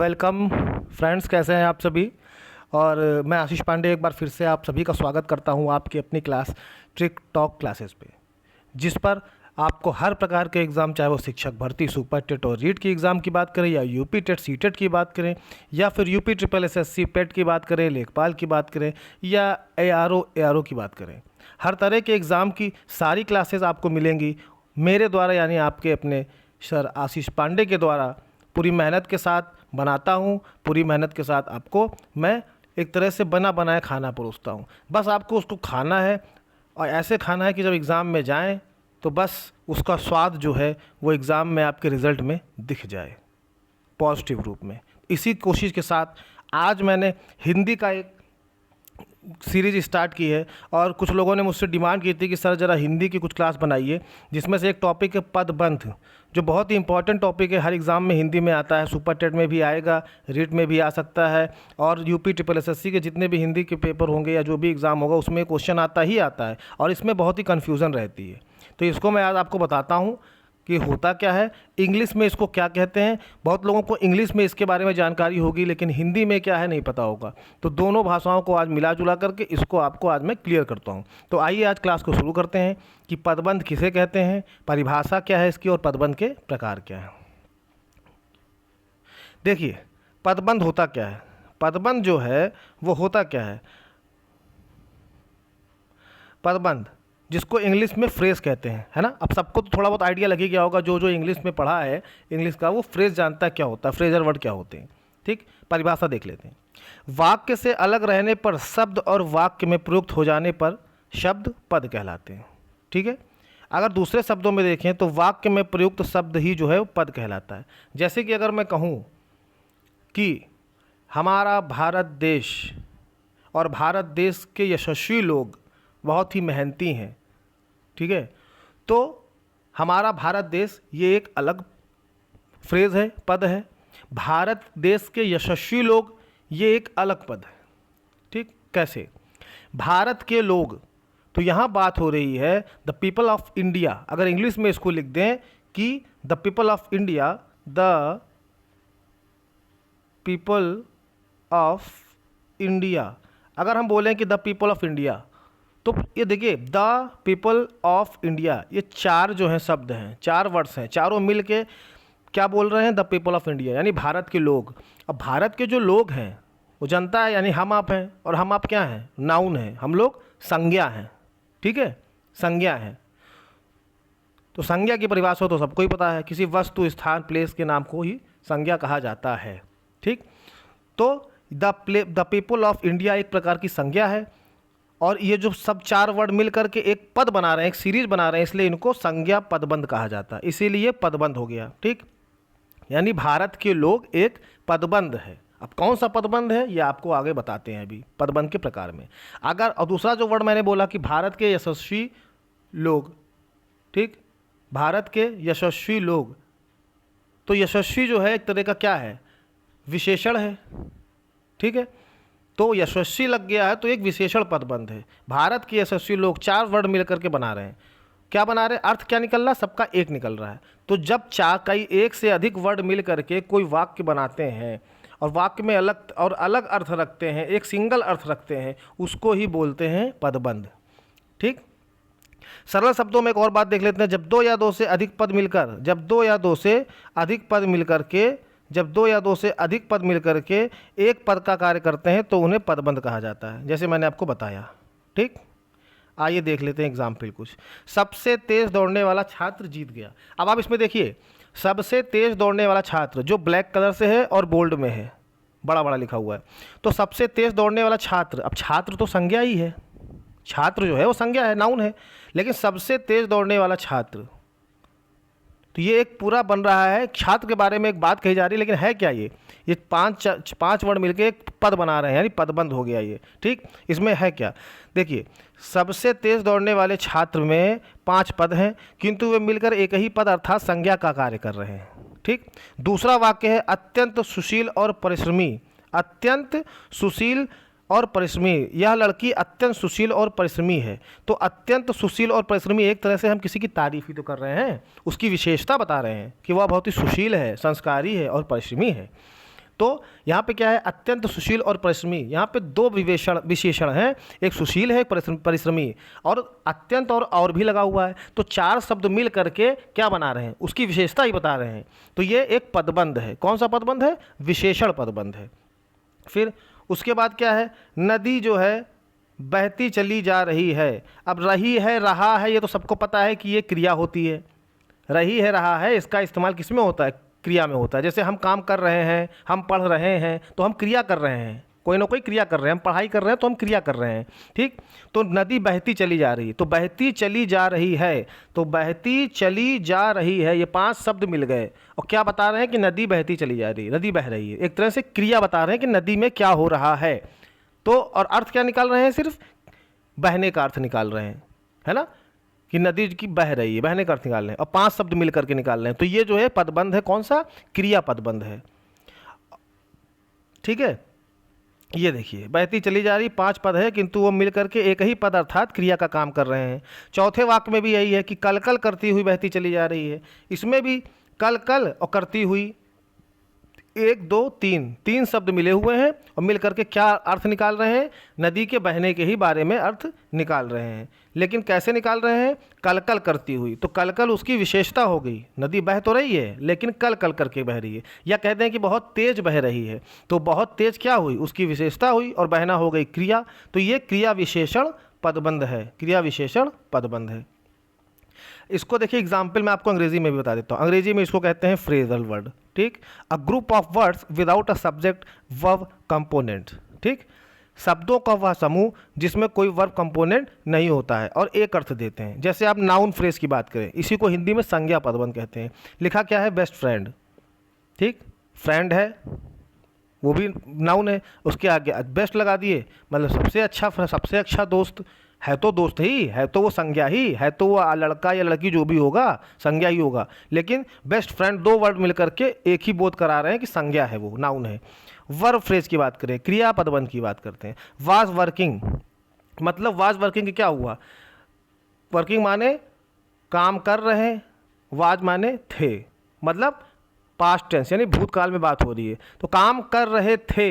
Welcome friends, कैसे हैं आप सभी। और मैं आशीष पांडे एक बार फिर से आप सभी का स्वागत करता हूं आपकी अपनी क्लास ट्रिक टॉक क्लासेस पे, जिस पर आपको हर प्रकार के एग्ज़ाम, चाहे वो शिक्षक भर्ती, सुपर टेट और रीट की एग्ज़ाम की बात करें, या यूपी टेट सी टेट की बात करें, या फिर यूपी ट्रिपल एसएससी पेट की बात करें, लेखपाल की बात करें, या एआरओ की बात करें, हर तरह के एग्ज़ाम की सारी क्लासेस आपको मिलेंगी मेरे द्वारा, यानी आपके अपने सर आशीष पांडे के द्वारा। पूरी मेहनत के साथ बनाता हूँ, पूरी मेहनत के साथ आपको मैं एक तरह से बना बनाया खाना परोसता हूँ। बस आपको उसको खाना है, और ऐसे खाना है कि जब एग्ज़ाम में जाएं तो बस उसका स्वाद जो है वो एग्ज़ाम में आपके रिज़ल्ट में दिख जाए पॉजिटिव रूप में। इसी कोशिश के साथ आज मैंने हिंदी का एक सीरीज़ स्टार्ट की है, और कुछ लोगों ने मुझसे डिमांड की थी कि सर ज़रा हिंदी की कुछ क्लास बनाइए, जिसमें से एक टॉपिक है पदबंध, जो बहुत ही इंपॉर्टेंट टॉपिक है। हर एग्ज़ाम में हिंदी में आता है, सुपर टेट में भी आएगा, रीट में भी आ सकता है, और यूपी ट्रिपल एसएससी के जितने भी हिंदी के पेपर होंगे या जो भी एग्ज़ाम होगा उसमें क्वेश्चन आता ही आता है, और इसमें बहुत ही कन्फ्यूज़न रहती है। तो इसको मैं आज आपको बताता हूँ कि होता क्या है, इंग्लिश में इसको क्या कहते हैं। बहुत लोगों को इंग्लिश में इसके बारे में जानकारी होगी, लेकिन हिंदी में क्या है नहीं पता होगा। तो दोनों भाषाओं को आज मिला जुला करके इसको आपको आज मैं क्लियर करता हूँ। तो आइए आज क्लास को शुरू करते हैं कि पदबंध किसे कहते हैं, परिभाषा क्या है इसकी, और पदबंध के प्रकार क्या है। देखिए, पदबंध होता क्या है। पदबंध जो है वो होता क्या है, पदबंध जिसको इंग्लिश में फ्रेज कहते हैं, है ना। अब सबको तो थोड़ा बहुत आइडिया लग ही गया होगा, जो जो इंग्लिश में पढ़ा है इंग्लिश का, वो फ्रेज जानता है क्या होता है, फ्रेजर वर्ड क्या होते हैं। ठीक, परिभाषा देख लेते हैं। वाक्य से अलग रहने पर शब्द और वाक्य में प्रयुक्त हो जाने पर शब्द पद कहलाते हैं। ठीक है, अगर दूसरे शब्दों में देखें तो वाक्य में प्रयुक्त शब्द ही जो है वो पद कहलाता है। जैसे कि अगर मैं कहूँ कि हमारा भारत देश और भारत देश के यशस्वी लोग बहुत ही मेहनती हैं, ठीक है, तो हमारा भारत देश ये एक अलग फ्रेज है, पद है। भारत देश के यशस्वी लोग ये एक अलग पद है। ठीक, कैसे, भारत के लोग, तो यहाँ बात हो रही है द पीपल ऑफ इंडिया। अगर इंग्लिश में इसको लिख दें कि the people of India, the people of India, अगर हम बोलें कि द पीपल ऑफ इंडिया, तो ये देखिए द पीपल ऑफ इंडिया, ये चार जो हैं शब्द हैं, चार वर्ड्स हैं, चारों मिल के क्या बोल रहे हैं, द पीपल ऑफ इंडिया, यानी भारत के लोग। अब भारत के जो लोग हैं वो जनता है, यानी हम आप हैं, और हम आप क्या हैं, नाउन हैं, हम लोग संज्ञा हैं। ठीक है, संज्ञा हैं। तो संज्ञा की परिभाषा तो सबको ही पता है, किसी वस्तु, स्थान, प्लेस के नाम को ही संज्ञा कहा जाता है। ठीक, तो द पीपल ऑफ इंडिया एक प्रकार की संज्ञा है, और ये जो सब चार वर्ड मिल करके एक पद बना रहे हैं, एक सीरीज बना रहे हैं, इसलिए इनको संज्ञा पदबंध कहा जाता है, इसीलिए पदबंध हो गया। ठीक, यानी भारत के लोग एक पदबंध है। अब कौन सा पदबंध है ये आपको आगे बताते हैं अभी पदबंध के प्रकार में। अगर और दूसरा जो वर्ड मैंने बोला कि भारत के यशस्वी लोग, ठीक, भारत के यशस्वी लोग, तो यशस्वी जो है एक तरह का क्या है, विशेषण है। ठीक है, तो यशस्वी लग गया है तो एक विशेषण पदबंध है। भारत के यशस्वी लोग, चार वर्ड मिलकर के बना रहे हैं, क्या बना रहे हैं, अर्थ क्या निकल रहा है, सबका एक निकल रहा है। तो जब कई एक से अधिक वर्ड मिल करके कोई वाक्य बनाते हैं, और वाक्य में अलग और अलग अर्थ रखते हैं, एक सिंगल अर्थ रखते हैं, उसको ही बोलते हैं पदबंध। ठीक, सरल शब्दों में एक और बात देख लेते हैं। जब दो या दो से अधिक पद मिलकर, जब दो या दो से अधिक पद मिलकर के, जब दो या दो से अधिक पद मिलकर के एक पद का कार्य करते हैं तो उन्हें पदबंध कहा जाता है, जैसे मैंने आपको बताया। ठीक, आइए देख लेते हैं एग्जाम्पल कुछ। सबसे तेज दौड़ने वाला छात्र जीत गया। अब आप इसमें देखिए, सबसे तेज दौड़ने वाला छात्र जो ब्लैक कलर से है और बोल्ड में है, बड़ा बड़ा लिखा हुआ है, तो सबसे तेज दौड़ने वाला छात्र, अब छात्र तो संज्ञा ही है, छात्र जो है वो संज्ञा है, नाउन है, लेकिन सबसे तेज दौड़ने वाला छात्र, तो ये एक पूरा बन रहा है, छात्र के बारे में एक बात कही जा रही है, लेकिन है क्या ये पांच वर्ड मिलके एक पद बना रहे हैं, यानी पदबंध हो गया ये। ठीक, इसमें है क्या, देखिए, सबसे तेज दौड़ने वाले छात्र में 5 पद हैं, किंतु वे मिलकर एक ही पद अर्थात संज्ञा का कार्य कर रहे हैं। ठीक, दूसरा वाक्य है अत्यंत सुशील और परिश्रमी। अत्यंत सुशील और परिश्रमी, यह लड़की अत्यंत सुशील और परिश्रमी है। तो अत्यंत सुशील और परिश्रमी, एक तरह से हम किसी की तारीफ ही तो कर रहे हैं, उसकी विशेषता बता रहे हैं कि वह बहुत ही सुशील है, संस्कारी है और परिश्रमी है। तो यहाँ पे क्या है, अत्यंत सुशील और परिश्रमी, यहाँ पे दो विशेषण हैं, एक सुशील है, एक परिश्रमी, और अत्यंत और भी लगा हुआ है। तो चार शब्द मिल करके क्या बना रहे हैं, उसकी विशेषता ही बता रहे हैं। तो ये एक पदबंध है। कौन सा पदबंध है, विशेषण पदबंध है। फिर उसके बाद क्या है, नदी जो है बहती चली जा रही है। अब रही है, रहा है, ये तो सबको पता है कि ये क्रिया होती है। रही है, रहा है, इसका इस्तेमाल किस में होता है, क्रिया में होता है। जैसे हम काम कर रहे हैं, हम पढ़ रहे हैं, तो हम क्रिया कर रहे हैं, कोई ना कोई क्रिया कर रहे हैं। हम पढ़ाई कर रहे हैं तो हम क्रिया कर रहे हैं, ठीक। तो नदी बहती चली जा रही है, तो बहती चली जा रही है, तो बहती चली जा रही है, ये 5 शब्द मिल गए और क्या बता रहे हैं कि नदी बहती चली जा रही है, नदी बह रही है। एक तरह से क्रिया बता रहे हैं कि नदी में क्या हो रहा है। तो और अर्थ क्या निकाल रहे हैं, सिर्फ बहने का अर्थ निकाल रहे हैं, है ना, कि नदी की बह रही है, बहने का अर्थ निकाल रहे हैं, और 5 शब्द मिल करके निकाल रहे हैं। तो ये जो है पदबंध है, कौन सा, क्रिया पदबंध है, ठीक है। ये देखिए, बहती चली जा रही, 5 पद है, किंतु वो मिल करके एक ही पद अर्थात क्रिया का काम कर रहे हैं। चौथे वाक्य में भी यही है कि कल कल करती हुई बहती चली जा रही है, इसमें भी कल कल और करती हुई, 1 2 3 शब्द मिले हुए हैं और मिल करके क्या अर्थ निकाल रहे हैं, नदी के बहने के ही बारे में अर्थ निकाल रहे हैं। लेकिन कैसे निकाल रहे हैं, कल कल करती हुई, तो कल कल उसकी विशेषता हो गई। नदी बह तो रही है लेकिन कल कल करके बह रही है, या कहते हैं कि बहुत तेज बह रही है, तो बहुत तेज क्या हुई, उसकी विशेषता हुई, और बहना हो गई क्रिया। तो ये क्रिया विशेषण पदबंध है, क्रिया विशेषण पदबंध है। इसको देखिए एग्जाम्पल मैं आपको अंग्रेजी में भी बता देता हूँ। अंग्रेजी में इसको कहते हैं फ्रेजल वर्ड, ठीक। A group of words without a subject verb component, ठीक। शब्दों का वह समूह जिसमें कोई वर्ब कंपोनेंट नहीं होता है और एक अर्थ देते हैं। जैसे आप नाउन फ्रेज की बात करें, इसी को हिंदी में संज्ञा पदबंध कहते हैं। लिखा क्या है, बेस्ट फ्रेंड, ठीक, फ्रेंड है वो भी नाउन है, उसके आगे बेस्ट लगा दिए, मतलब सबसे अच्छा दोस्त है, तो दोस्त ही है, तो वो संज्ञा ही है, तो वो लड़का या लड़की जो भी होगा संज्ञा ही होगा। लेकिन बेस्ट फ्रेंड 2 वर्ड मिलकर के एक ही बोध करा रहे हैं कि संज्ञा है, वो नाउन है। वर्ब फ्रेज की बात करें, क्रिया पदबंध की बात करते हैं। वाज वर्किंग, मतलब वाज वर्किंग क्या हुआ, वर्किंग माने काम कर रहे, वाज माने थे, मतलब पास्ट टेंस यानी भूतकाल में बात हो रही है। तो काम कर रहे थे,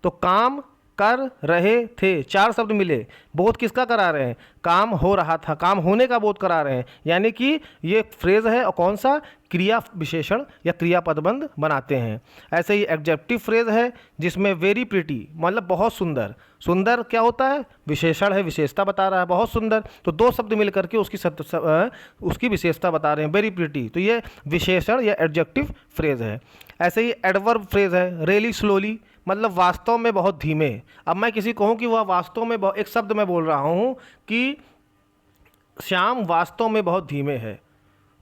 तो काम कर रहे थे, 4 शब्द मिले, बोध किसका करा रहे हैं, काम हो रहा था, काम होने का बोध करा रहे हैं। यानी कि ये फ्रेज है और कौन सा, क्रिया विशेषण या क्रिया पदबंध बनाते हैं। ऐसे ही एडजेक्टिव फ्रेज है जिसमें वेरी प्रिटी, मतलब बहुत सुंदर। सुंदर क्या होता है, विशेषण है, विशेषता बता रहा है, बहुत सुंदर, तो 2 शब्द मिल करके उसकी विशेषता बता रहे हैं, वेरी प्रिटी, तो ये विशेषण या एडजेक्टिव फ्रेज है। ऐसे ही एडवर्ब फ्रेज है, रियली स्लोली, मतलब वास्तव में बहुत धीमे। अब मैं किसी कहूँ कि वह वास्तव में एक शब्द मैं बोल रहा हूँ कि श्याम वास्तव में बहुत धीमे है,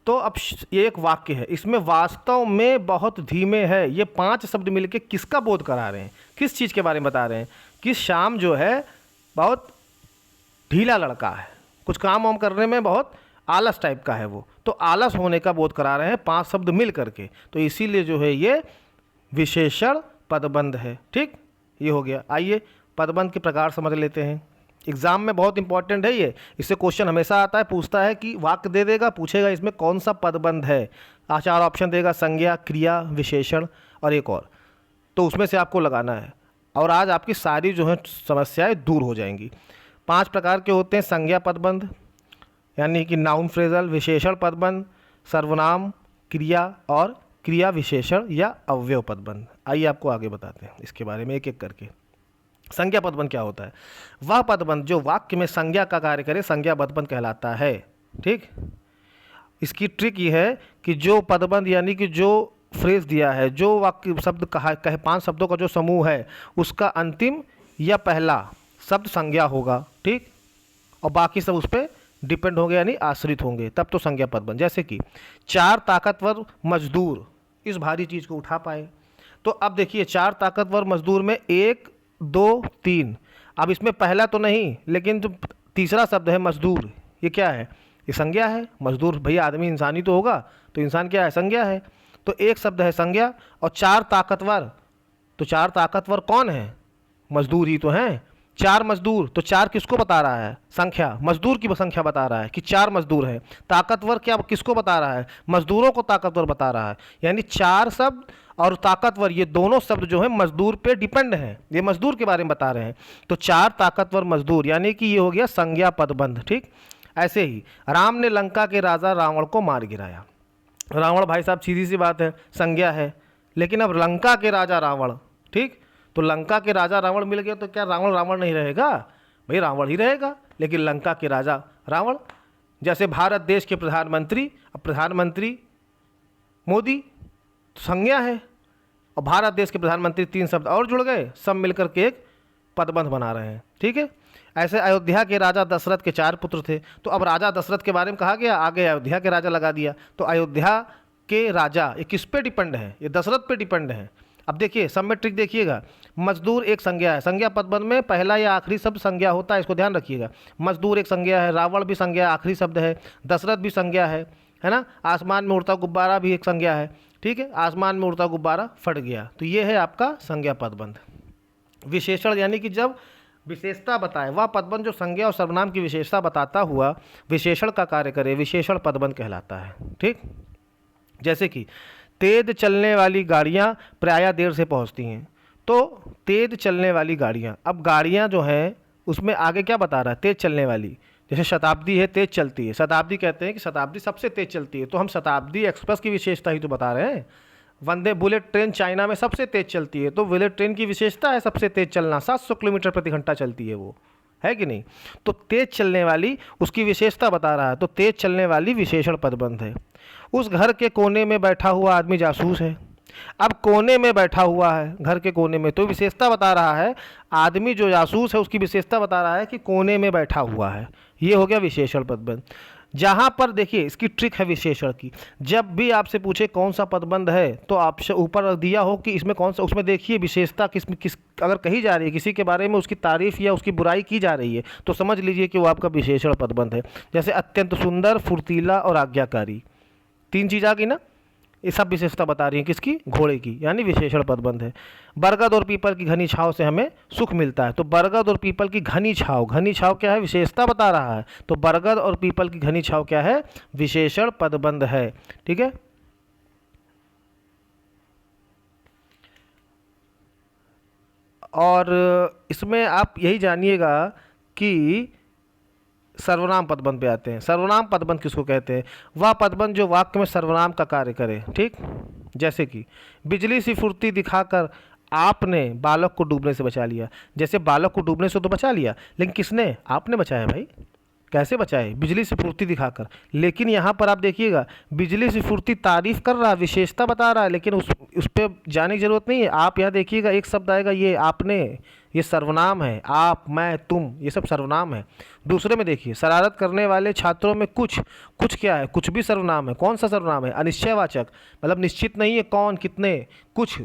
तो अब ये एक वाक्य है, इसमें वास्तव में बहुत धीमे है, ये 5 शब्द मिलके किसका बोध करा रहे हैं, किस चीज़ के बारे में बता रहे हैं, कि श्याम जो है बहुत ढीला लड़का है, कुछ काम वाम करने में बहुत आलस टाइप का है वो, तो आलस होने का बोध करा रहे हैं 5 शब्द मिल करके। तो इसीलिए जो है ये विशेषण पदबंध है, ठीक। ये हो गया। आइए पदबंध के प्रकार समझ लेते हैं। एग्जाम में बहुत इंपॉर्टेंट है ये, इससे क्वेश्चन हमेशा आता है, पूछता है कि वाक्य दे देगा, पूछेगा इसमें कौन सा पदबंध है, 4 ऑप्शन देगा, संज्ञा, क्रिया, विशेषण और एक और, तो उसमें से आपको लगाना है। और आज आपकी सारी जो है समस्याएं दूर हो जाएंगी। 5 प्रकार के होते हैं संज्ञा पदबंध, यानी कि नाउन फ्रेजल, विशेषण पदबंध, सर्वनाम, क्रिया और क्रिया विशेषण या अव्यय पदबंध। आइए आपको आगे बताते हैं इसके बारे में एक एक करके। संज्ञा पदबंध क्या होता है, वह पदबंध जो वाक्य में संज्ञा का कार्य करे संज्ञा पदबंध कहलाता है, ठीक। इसकी ट्रिक ये है कि जो पदबंध यानी कि जो फ्रेज दिया है, जो वाक्य शब्द कहे 5 शब्दों का जो समूह है, उसका अंतिम या पहला शब्द संज्ञा होगा, ठीक, और बाकी सब उस पर डिपेंड होंगे यानी आश्रित होंगे, तब तो संज्ञा पदबंध। जैसे कि 4 ताकतवर मजदूर इस भारी चीज़ को उठा पाए, तो अब देखिए 4 ताकतवर मजदूर में 1 2 3, अब इसमें पहला तो नहीं, लेकिन जो तीसरा शब्द है मजदूर, ये क्या है, ये संज्ञा है। मजदूर भैया आदमी इंसानी तो होगा, तो इंसान क्या है, संज्ञा है। तो एक शब्द है संज्ञा, और 4 ताकतवर, तो 4 ताकतवर कौन है, मजदूर ही तो हैं। 4 मजदूर, तो 4 किसको बता रहा है, संख्या, मजदूर की संख्या बता रहा है कि 4 मजदूर हैं। ताकतवर क्या किसको बता रहा है, मजदूरों को ताकतवर बता रहा है। यानी 4 शब्द और ताकतवर, ये दोनों शब्द जो है मजदूर पे डिपेंड हैं, ये मजदूर के बारे में बता रहे हैं। तो 4 ताकतवर मजदूर, यानी कि ये हो गया संज्ञा पदबंध। ठीक, ऐसे ही राम ने लंका के राजा रावण को मार गिराया। रावण भाई साहब सीधी सी बात है, संज्ञा है, लेकिन अब लंका के राजा रावण, ठीक, तो लंका के राजा रावण मिल गया तो क्या रावण रावण नहीं रहेगा? भाई रावण ही रहेगा, लेकिन लंका के राजा रावण। जैसे भारत देश के प्रधानमंत्री, अब प्रधानमंत्री मोदी तो संज्ञा है, और भारत देश के प्रधानमंत्री 3 शब्द और जुड़ गए, सब मिलकर के एक पदबंध बना रहे हैं। ठीक है, ऐसे अयोध्या के राजा दशरथ के 4 पुत्र थे, तो अब राजा दशरथ के बारे में कहा गया, आगे अयोध्या के राजा लगा दिया। तो अयोध्या के राजा ये किस पे डिपेंड है? ये दशरथ पे डिपेंड है। अब देखिए सब में ट्रिक देखिएगा, मजदूर एक संज्ञा है, संज्ञा पदबंध में पहला या आखिरी शब्द संज्ञा होता है, इसको ध्यान रखिएगा। मजदूर एक संज्ञा है, रावण भी संज्ञा आखिरी शब्द है, दशरथ भी संज्ञा है ना। आसमान में उड़ता गुब्बारा भी एक संज्ञा है। ठीक है, आसमान में उड़ता गुब्बारा फट गया, तो ये है आपका संज्ञा पदबंध। विशेषण यानी कि जब विशेषता बताए, वह पदबंध जो संज्ञा और सर्वनाम की विशेषता बताता हुआ विशेषण का कार्य करे, विशेषण पदबंध कहलाता है। ठीक, जैसे कि तेज चलने वाली गाड़ियाँ प्रायः देर से पहुँचती हैं। तो तेज चलने वाली गाड़ियाँ, अब गाड़ियाँ जो हैं उसमें आगे क्या बता रहा है? तेज चलने वाली। जैसे शताब्दी है, तेज चलती है, शताब्दी कहते हैं कि शताब्दी सबसे तेज चलती है, तो हम शताब्दी एक्सप्रेस की विशेषता ही तो बता रहे हैं। वंदे बुलेट ट्रेन चाइना में सबसे तेज चलती है, तो बुलेट ट्रेन की विशेषता है सबसे तेज चलना, 700 किलोमीटर प्रति घंटा चलती है, वो है कि नहीं। तो तेज चलने वाली उसकी विशेषता बता रहा है, तो तेज चलने वाली विशेषण पदबंध है। उस घर के कोने में बैठा हुआ आदमी जासूस है। अब कोने में बैठा हुआ है, घर के कोने में, तो विशेषता बता रहा है, आदमी जो जासूस है उसकी विशेषता बता रहा है कि कोने में बैठा हुआ है, ये हो गया विशेषण पदबंध। जहाँ पर देखिए इसकी ट्रिक है विशेषण की, जब भी आपसे पूछे कौन सा पदबंध है तो आपसे ऊपर दिया हो कि इसमें कौन सा, उसमें देखिए विशेषता किस अगर कही जा रही है, किसी के बारे में उसकी तारीफ या उसकी बुराई की जा रही है, तो समझ लीजिए कि वो आपका विशेषण पदबंध है। जैसे अत्यंत सुंदर, फुर्तीला और आज्ञाकारी, 3 चीज़ आ गई ना, ये सब विशेषता बता रही है किसकी? घोड़े की, यानी विशेषण पदबंध है। बरगद और पीपल की घनी छांव से हमें सुख मिलता है, तो बरगद और पीपल की घनी छांव, घनी छांव क्या है? विशेषता बता रहा है, तो बरगद और पीपल की घनी छांव क्या है? विशेषण पदबंध है। ठीक है, और इसमें आप यही जानिएगा कि सर्वनाम पदबंध पे आते हैं। सर्वनाम पदबंध किसको कहते हैं? वह पदबंध जो वाक्य में सर्वनाम का कार्य करे। ठीक, जैसे कि बिजली सी फुर्ती दिखाकर आपने बालक को डूबने से बचा लिया। जैसे बालक को डूबने से तो बचा लिया, लेकिन किसने? आपने बचाया भाई। कैसे बचाए? बिजली से फुर्ती दिखाकर। लेकिन यहाँ पर आप देखिएगा, बिजली से फुर्ती तारीफ कर रहा है, विशेषता बता रहा है, लेकिन उस पर जाने की जरूरत नहीं है। आप यहाँ देखिएगा एक शब्द आएगा, ये आपने, ये सर्वनाम है। आप, मैं, तुम, ये सब सर्वनाम है। दूसरे में देखिए, शरारत करने वाले छात्रों में कुछ, कुछ क्या है? कुछ भी सर्वनाम है। कौन सा सर्वनाम है? अनिश्चयवाचक, मतलब निश्चित नहीं है कौन, कितने, कुछ,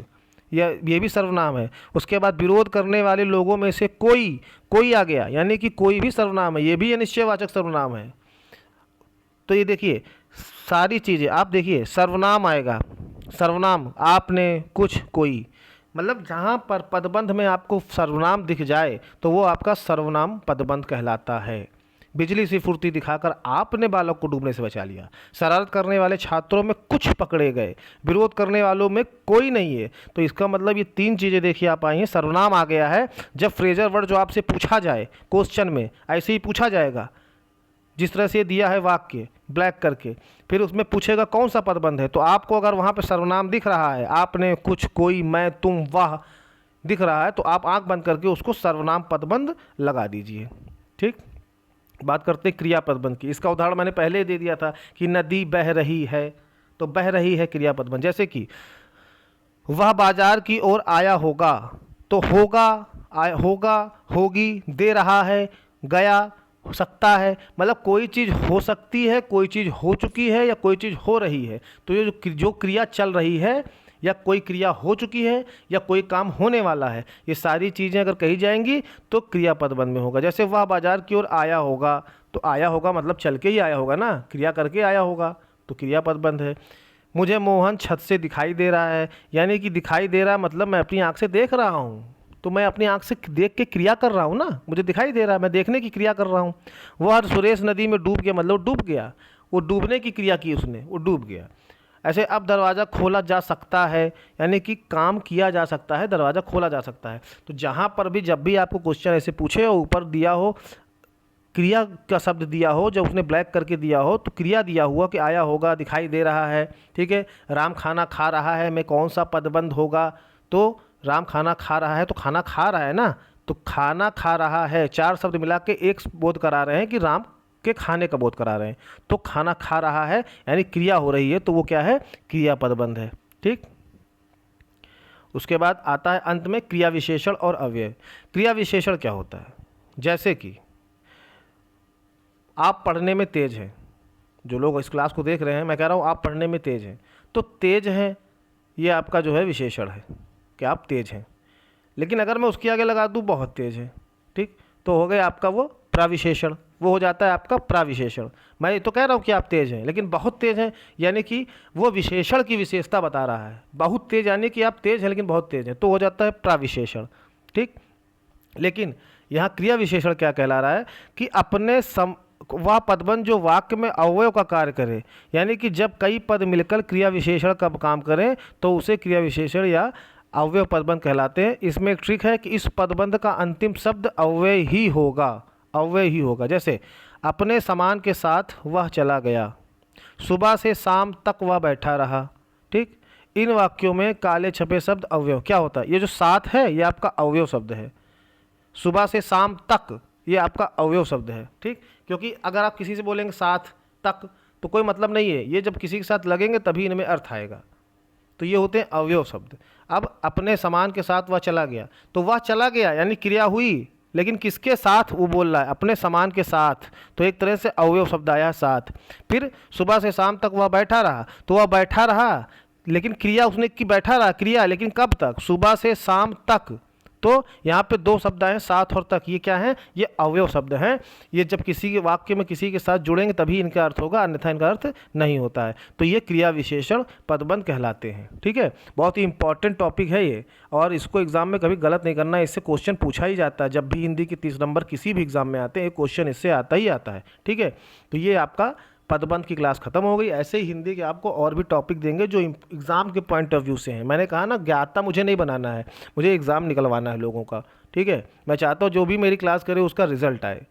ये भी सर्वनाम है। उसके बाद विरोध करने वाले लोगों में से कोई, कोई आ गया, यानी कि कोई भी सर्वनाम है, ये भी अनिश्चयवाचक सर्वनाम है। तो ये देखिए सारी चीज़ें आप देखिए, सर्वनाम आएगा, सर्वनाम, आपने, कुछ, कोई, मतलब जहाँ पर पदबंध में आपको सर्वनाम दिख जाए तो वो आपका सर्वनाम पदबंध कहलाता है। बिजली सी फुर्ती दिखाकर आपने बालक को डूबने से बचा लिया। शरारत करने वाले छात्रों में कुछ पकड़े गए, विरोध करने वालों में कोई नहीं है। तो इसका मतलब ये 3 चीज़ें देखिए आप आई हैं। सर्वनाम आ गया है, जब फ्रेजर वर्ड जो आपसे पूछा जाए क्वेश्चन में, ऐसे ही पूछा जाएगा जिस तरह से दिया है वाक्य ब्लैक करके, फिर उसमें पूछेगा कौन सा पदबंध है, तो आपको अगर वहाँ पे सर्वनाम दिख रहा है, आपने, कुछ, कोई, मैं, तुम, वह दिख रहा है, तो आप आंख बंद करके उसको सर्वनाम पदबंध लगा दीजिए। ठीक, बात करते हैं क्रिया पदबंध की। इसका उदाहरण मैंने पहले दे दिया था कि नदी बह रही है, तो बह रही है क्रिया पदबंध। जैसे कि वह बाजार की ओर आया होगा, तो होगा, होगा, होगी, दे रहा है, गया, हो सकता है, मतलब कोई चीज़ हो सकती है, कोई चीज़ हो चुकी है, या कोई चीज़ हो रही है। तो ये जो क्रिया चल रही है, या कोई क्रिया हो चुकी है, या कोई काम होने वाला है, ये सारी चीज़ें अगर कही जाएंगी तो क्रिया पदबंध में होगा। जैसे वह बाजार की ओर आया होगा, तो आया होगा मतलब चल के ही आया होगा ना, क्रिया करके आया होगा, तो क्रिया पदबंध है। मुझे मोहन छत से दिखाई दे रहा है, यानी कि दिखाई दे रहा है मतलब मैं अपनी आँख से देख रहा हूँ, तो मैं अपनी आँख से देख के क्रिया कर रहा हूँ ना, मुझे दिखाई दे रहा है, मैं देखने की क्रिया कर रहा हूँ। वह सुरेश नदी में डूब गया, मतलब डूब गया, वो डूबने की क्रिया की उसने, वो डूब गया। ऐसे अब दरवाज़ा खोला जा सकता है, यानी कि काम किया जा सकता है, दरवाज़ा खोला जा सकता है। तो जहाँ पर भी जब भी आपको क्वेश्चन ऐसे पूछे हो, ऊपर दिया हो क्रिया का शब्द दिया हो, जब उसने ब्लैक करके दिया हो तो क्रिया दिया हुआ कि आया होगा, दिखाई दे रहा है, ठीक है। राम खाना खा रहा है में कौन सा पदबंध होगा, तो राम खाना खा रहा है तो खाना खा रहा है ना, तो खाना खा रहा है, चार शब्द मिला के एक बोध करा रहे हैं कि राम के खाने का बोध करा रहे हैं। तो खाना खा रहा है यानी क्रिया हो रही है, तो वो क्या है, क्रिया पदबंध है, ठीक। उसके बाद आता है अंत में क्रिया विशेषण और अव्यय। क्रिया विशेषण क्या होता है, जैसे कि आप पढ़ने में तेज हैं, जो लोग इस क्लास को देख रहे हैं, मैं कह रहा हूँ आप पढ़ने में तेज हैं, तो तेज हैं ये आपका जो है विशेषण है कि आप तेज हैं। लेकिन अगर मैं उसके आगे लगा दूँ बहुत तेज है, ठीक, तो हो गया आपका वो प्राविशेषण, वो हो जाता है आपका प्राविशेषण। मैं ये तो कह रहा हूँ कि आप तेज हैं लेकिन बहुत तेज हैं, यानी कि वो विशेषण की विशेषता बता रहा है। बहुत तेज यानी कि आप तेज हैं लेकिन बहुत तेज हैं, तो हो जाता है प्राविशेषण, ठीक। लेकिन यहाँ क्रिया विशेषण क्या कहला रहा है कि अपने वह पदबंध जो वाक्य में अवयव का कार्य करे, यानी कि जब कई पद मिलकर क्रिया विशेषण का काम करें तो उसे क्रिया विशेषण या अव्यय पदबंध कहलाते हैं। इसमें एक ट्रिक है कि इस पदबंध का अंतिम शब्द अव्यय ही होगा, अव्यय ही होगा। जैसे अपने सामान के साथ वह चला गया, सुबह से शाम तक वह बैठा रहा, ठीक। इन वाक्यों में काले छपे शब्द अव्यय क्या होता है, ये जो साथ है ये आपका अव्यय शब्द है, सुबह से शाम तक ये आपका अवयव शब्द है, ठीक। क्योंकि अगर आप किसी से बोलेंगे साथ तक तो कोई मतलब नहीं है, ये जब किसी के साथ लगेंगे तभी इनमें अर्थ आएगा, तो ये होते हैं अवयव शब्द। अब अपने सामान के साथ वह चला गया, तो वह चला गया यानी क्रिया हुई, लेकिन किसके साथ वो बोल रहा है, अपने सामान के साथ, तो एक तरह से अवयव शब्द आया साथ। फिर सुबह से शाम तक वह बैठा रहा, तो वह बैठा रहा लेकिन क्रिया उसने की बैठा रहा क्रिया, लेकिन कब तक, सुबह से शाम तक। तो यहाँ पे दो शब्द आए साथ और तक, ये क्या है, ये अवयव शब्द हैं। ये जब किसी के वाक्य में किसी के साथ जुड़ेंगे तभी इनका अर्थ होगा, अन्यथा इनका अर्थ नहीं होता है। तो ये क्रिया विशेषण पदबंध कहलाते हैं, ठीक है। बहुत ही इंपॉर्टेंट टॉपिक है ये, और इसको एग्जाम में कभी गलत नहीं करना है, इससे क्वेश्चन पूछा ही जाता है। जब भी हिंदी के 30 नंबर किसी भी एग्जाम में आते हैं, क्वेश्चन इससे आता ही आता है, ठीक है। तो ये आपका पदबंध की क्लास खत्म हो गई। ऐसे ही हिंदी के आपको और भी टॉपिक देंगे जो एग्ज़ाम के पॉइंट ऑफ व्यू से हैं। मैंने कहा ना, ज्ञाता मुझे नहीं बनाना है, मुझे एग्ज़ाम निकलवाना है लोगों का, ठीक है। मैं चाहता हूँ जो भी मेरी क्लास करे उसका रिजल्ट आए,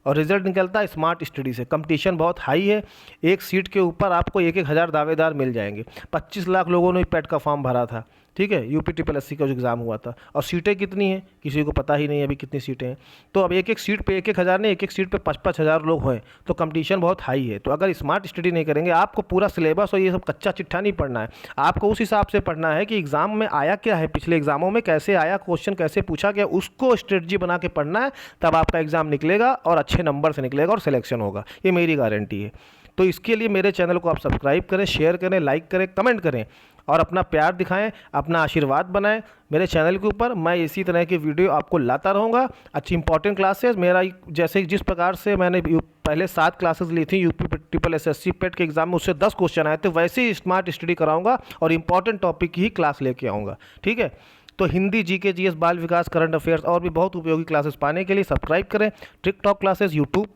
और रिजल्ट निकलता है स्मार्ट स्टडी से। कंपटीशन बहुत हाई है, एक सीट के ऊपर आपको 1-1 हज़ार दावेदार मिल जाएंगे। 25 लाख लोगों ने पेट का फॉर्म भरा था, ठीक है, यूपी SSC का जो एग्ज़ाम हुआ था। और सीटें कितनी हैं किसी को पता ही नहीं अभी कितनी सीटें हैं। तो अब एक एक सीट पे 1-1 हज़ार नहीं, एक एक सीट पे 5-5 हज़ार लोग हैं, तो कंपटीशन बहुत हाई है। तो अगर स्मार्ट स्टडी नहीं करेंगे, आपको पूरा सिलेबस और ये सब कच्चा चिट्ठा नहीं पढ़ना है, आपको उस हिसाब से पढ़ना है कि एग्ज़ाम में आया क्या है, पिछले एग्जामों में कैसे आया, क्वेश्चन कैसे पूछा गया, उसको स्ट्रेटजी बना के पढ़ना है। तब आपका एग्ज़ाम निकलेगा और अच्छे नंबर से निकलेगा और सिलेक्शन होगा, ये मेरी गारंटी है। तो इसके लिए मेरे चैनल को आप सब्सक्राइब करें, शेयर करें, लाइक करें, कमेंट करें और अपना प्यार दिखाएं, अपना आशीर्वाद बनाएं मेरे चैनल के ऊपर। मैं इसी तरह की वीडियो आपको लाता रहूँगा, अच्छी इंपॉर्टेंट क्लासेस। मेरा जैसे जिस प्रकार से मैंने पहले 7 क्लासेस ली थी यूपी SSC पेट के एग्जाम में, उससे 10 क्वेश्चन आए थे, वैसे ही स्मार्ट स्टडी कराऊंगा और इंपॉर्टेंट टॉपिक की ही क्लास लेके आऊँगा, ठीक है। तो हिंदी, GK, GS, बाल विकास, करंट अफेयर्स और भी बहुत उपयोगी क्लासेस पाने के लिए सब्सक्राइब करें। टिकटॉक क्लासेस यूट्यूब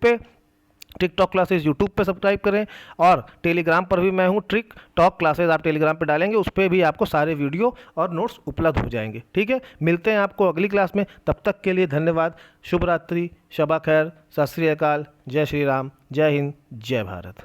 पे सब्सक्राइब करें, और टेलीग्राम पर भी मैं हूँ, ट्रिक टॉक क्लासेस आप टेलीग्राम पे डालेंगे, उस पर भी आपको सारे वीडियो और नोट्स उपलब्ध हो जाएंगे, ठीक है। मिलते हैं आपको अगली क्लास में, तब तक के लिए धन्यवाद। शुभ रात्रि, शबा खैर, सत श्री अकाल, जय श्री राम, जय हिंद, जय भारत।